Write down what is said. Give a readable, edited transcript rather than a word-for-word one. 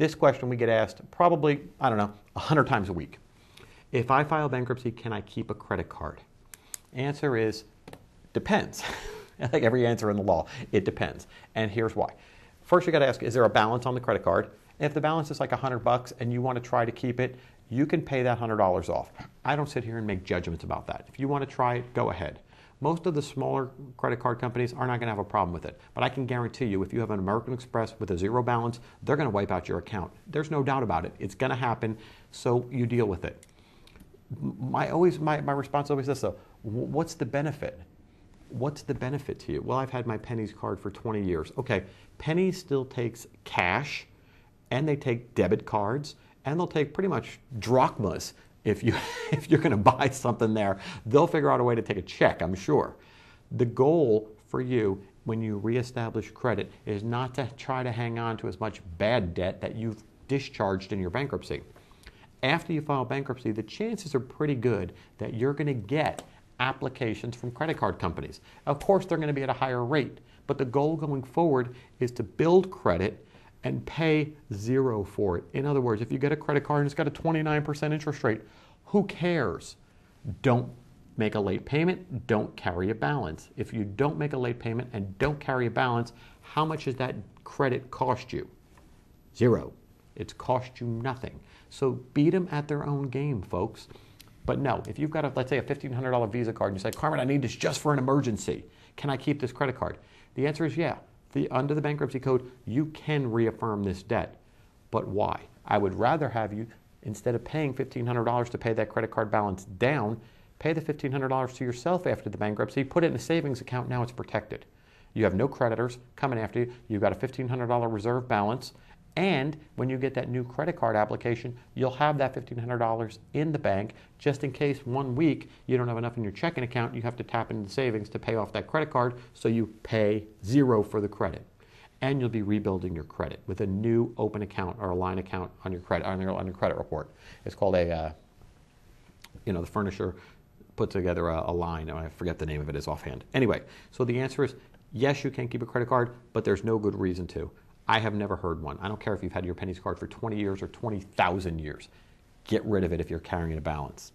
This question we get asked probably, I don't know, 100 times a week. If I file bankruptcy, can I keep a credit card? Answer is, depends. Like every answer in the law, it depends. And here's why. First, you got to ask, is there a balance on the credit card? If the balance is like $100 and you want to try to keep it, you can pay that $100 off. I don't sit here and make judgments about that. If you want to try it, go ahead. Most of the smaller credit card companies are not going to have a problem with it. But I can guarantee you, if you have an American Express with a zero balance, they're going to wipe out your account. There's no doubt about it. It's going to happen, so you deal with it. My response is always this, though. What's the benefit? What's the benefit to you? Well, I've had my Pennies card for 20 years. Okay, Pennies still takes cash, and they take debit cards, and they'll take pretty much drachmas. If you're going to buy something there, they'll figure out a way to take a check, I'm sure. The goal for you when you reestablish credit is not to try to hang on to as much bad debt that you've discharged in your bankruptcy. After you file bankruptcy, the chances are pretty good that you're going to get applications from credit card companies. Of course, they're going to be at a higher rate, but the goal going forward is to build credit and pay zero for it. In other words, if you get a credit card and it's got a 29% interest rate, who cares? Don't make a late payment, don't carry a balance. If you don't make a late payment and don't carry a balance, how much does that credit cost you? Zero. It's cost you nothing. So beat them at their own game, folks. But no, if you've got, let's say, a $1,500 Visa card and you say, Carmen, I need this just for an emergency. Can I keep this credit card? The answer is yeah. Under the bankruptcy code, you can reaffirm this debt. But why? I would rather have you, instead of paying $1,500 to pay that credit card balance down, pay the $1,500 to yourself after the bankruptcy, put it in a savings account, now it's protected. You have no creditors coming after you. You've got a $1,500 reserve balance. And when you get that new credit card application, you'll have that $1,500 in the bank just in case 1 week you don't have enough in your checking account. You have to tap into the savings to pay off that credit card, so you pay zero for the credit. And you'll be rebuilding your credit with a new open account or a line account on your credit on your credit report. It's called the furnisher put together a line. I forget the name of it is offhand. Anyway, so the answer is yes, you can keep a credit card, but there's no good reason to. I have never heard one. I don't care if you've had your Pennies card for 20 years or 20,000 years. Get rid of it if you're carrying a balance.